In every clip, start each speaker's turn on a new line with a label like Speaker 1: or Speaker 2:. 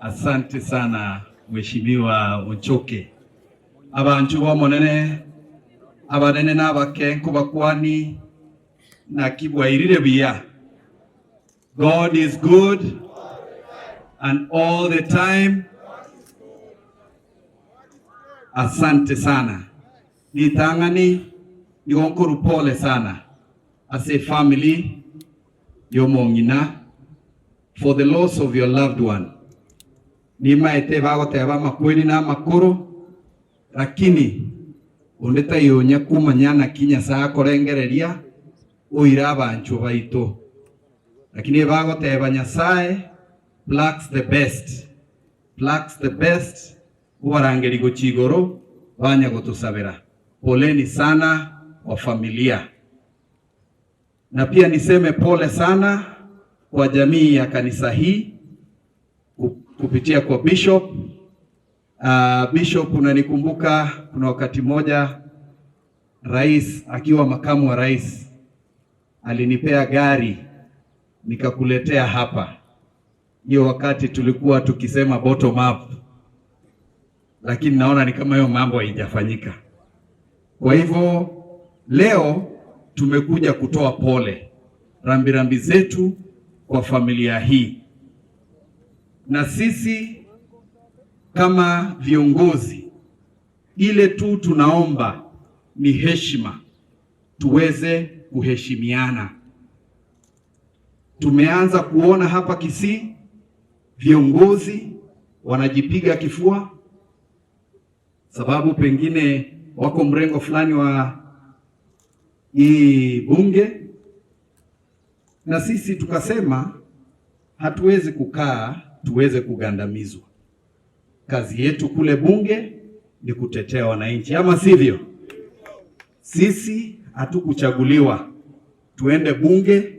Speaker 1: Asante sana Mheshimiwa Onchoke. Abantu bomonene abanene n'abakenku bakwani na kibwairire biya. God is good and all the time. Asante sana. Nitangani nigonkuru pole sana as a family yomongina for the loss of your loved one. Nima ete bagoteba makweli na makuru lakini ondeta yonya kumanyana kinya saa korengereria oira abanchu baito lakini bagoteba Nyasaye plucks the best ubarangeri gochigoro banya gotusabira. Poleni sana wa familia, na pia niseme pole sana kwa jamii ya kanisa hii kupitia kwa Bishop. Bishop, unanikumbuka kuna wakati moja rais akiwa makamu wa rais alinipea gari nikakuletea hapa. Hiyo wakati tulikuwa tukisema bottom up, lakini naona ni kama hiyo mambo haijafanyika. Kwa hivyo leo tumekuja kutoa pole, rambirambi zetu kwa familia hii, na sisi kama viongozi ile tu tunaomba ni heshima, tuweze kuheshimiana. Tumeanza kuona hapa Kisii viongozi wanajipiga kifua sababu pengine wako mrengo fulani wa hii bunge, na sisi tukasema hatuwezi kukaa tuweze kugandamizwa. Kazi yetu kule bunge ni kutetea wananchi, ama sivyo? Sisi hatukuchaguliwa tuende bunge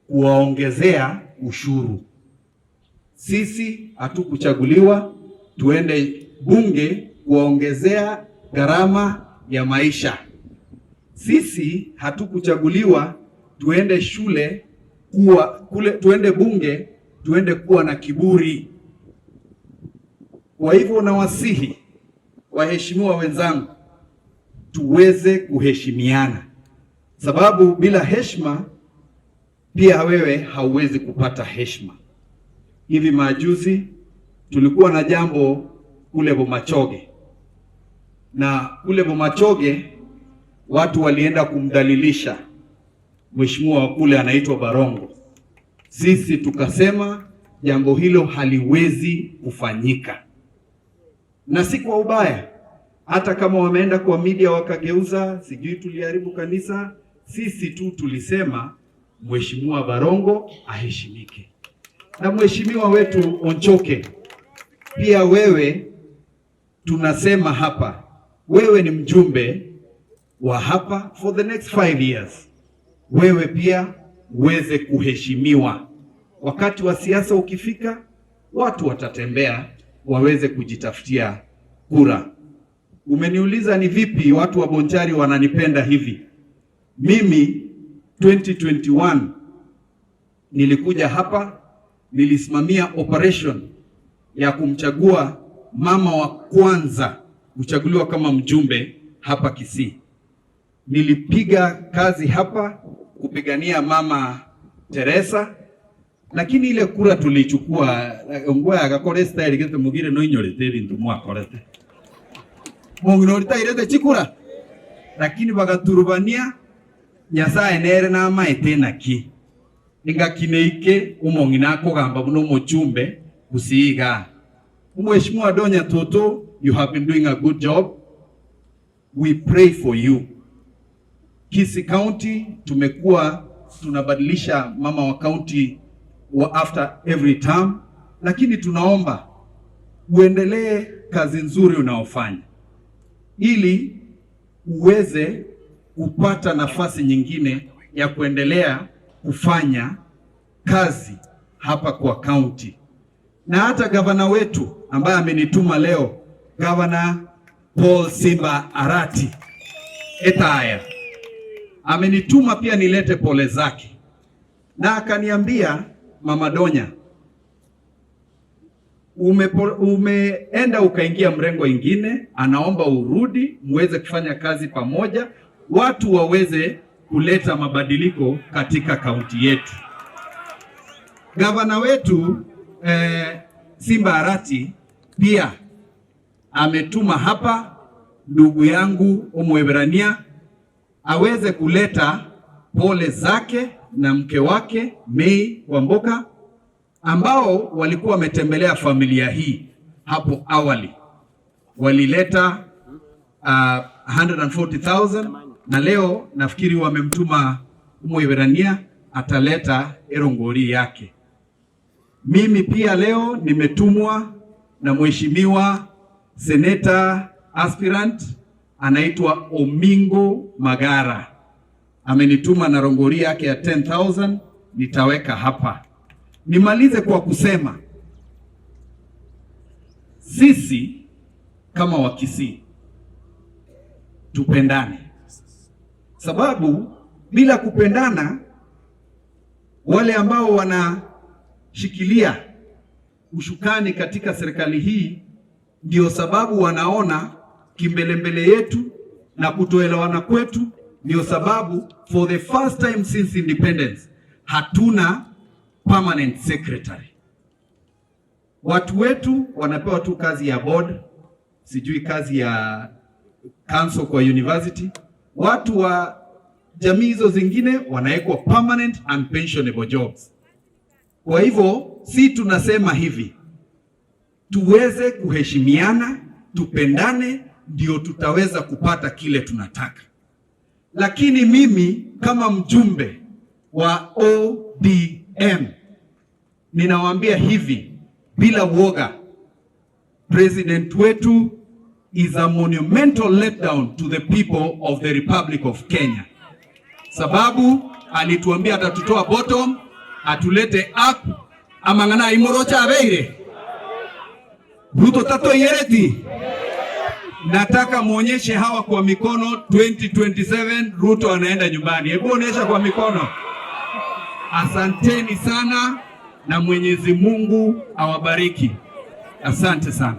Speaker 1: kuwaongezea ushuru. Sisi hatukuchaguliwa tuende bunge kuwaongezea gharama ya maisha. Sisi hatukuchaguliwa tuende shule tuende bunge tuende kuwa na kiburi. Kwa hivyo nawasihi waheshimiwa wenzangu tuweze kuheshimiana, sababu bila heshima pia wewe hauwezi kupata heshima. Hivi majuzi tulikuwa na jambo kule Bomachoge, na kule Bomachoge watu walienda kumdhalilisha mheshimiwa wa kule anaitwa Barongo. Sisi tukasema jambo hilo haliwezi kufanyika, na si kwa ubaya. Hata kama wameenda kwa media wakageuza sijui tuliharibu kanisa, sisi tu tulisema mheshimiwa Barongo aheshimike. Na mheshimiwa wetu Onchoke, pia wewe tunasema hapa, wewe ni mjumbe wa hapa for the next 5 years. Wewe pia uweze kuheshimiwa. Wakati wa siasa ukifika, watu watatembea waweze kujitafutia kura. Umeniuliza ni vipi watu wa Bonchari wananipenda hivi. Mimi 2021 nilikuja hapa, nilisimamia operation ya kumchagua mama wa kwanza kuchaguliwa kama mjumbe hapa Kisii. Nilipiga kazi hapa kupigania mama Teresa, lakini ile kura tulichukua ngwa agakore style gete mugire no inyorete bintu mwakorete mungorita irete chikura, lakini bagaturubania Nyasaye nere na maete naki ningakineike umongina kugamba buno muchumbe kusiga. Mheshimiwa Donya Toto, you have been doing a good job. We pray for you. Kisii County tumekuwa tunabadilisha mama wa county after every term, lakini tunaomba uendelee kazi nzuri unaofanya ili uweze kupata nafasi nyingine ya kuendelea kufanya kazi hapa kwa county. Na hata gavana wetu ambaye amenituma leo, Gavana Paul Simba Arati Etaya, amenituma pia nilete pole zake. na akaniambia, Mama Donya, umeenda ukaingia mrengo ingine, anaomba urudi muweze kufanya kazi pamoja, watu waweze kuleta mabadiliko katika kaunti yetu. Gavana wetu Simba Arati pia ametuma hapa ndugu yangu Omweberania aweze kuleta pole zake na mke wake Mei Wamboka ambao walikuwa wametembelea familia hii hapo awali. Walileta 140,000 na leo nafikiri wamemtuma Omweberania ataleta erongori yake. Mimi pia leo nimetumwa na mheshimiwa Senator aspirant anaitwa Omingo Magara. Amenituma na rongori yake ya 10,000 nitaweka hapa. Nimalize kwa kusema sisi kama Wakisii tupendane, sababu bila kupendana wale ambao wanashikilia ushukani katika serikali hii ndio sababu wanaona kimbelembele yetu na kutoelewana kwetu. Ndio sababu for the first time since independence hatuna permanent secretary. Watu wetu wanapewa tu kazi ya board, sijui kazi ya council kwa university. Watu wa jamii hizo zingine wanawekwa permanent and pensionable jobs. Kwa hivyo si tunasema hivi, tuweze kuheshimiana, tupendane, ndio tutaweza kupata kile tunataka. Lakini mimi kama mjumbe wa ODM ninawaambia hivi bila uoga, president wetu is a monumental letdown to the people of the Republic of Kenya, sababu alituambia atatutoa bottom atulete up. Amangana imorocha abeire Ruto tato yereti. Nataka muonyeshe hawa kwa mikono 2027 Ruto anaenda nyumbani. Hebu onyesha kwa mikono. Asanteni sana na Mwenyezi Mungu awabariki. Asante sana.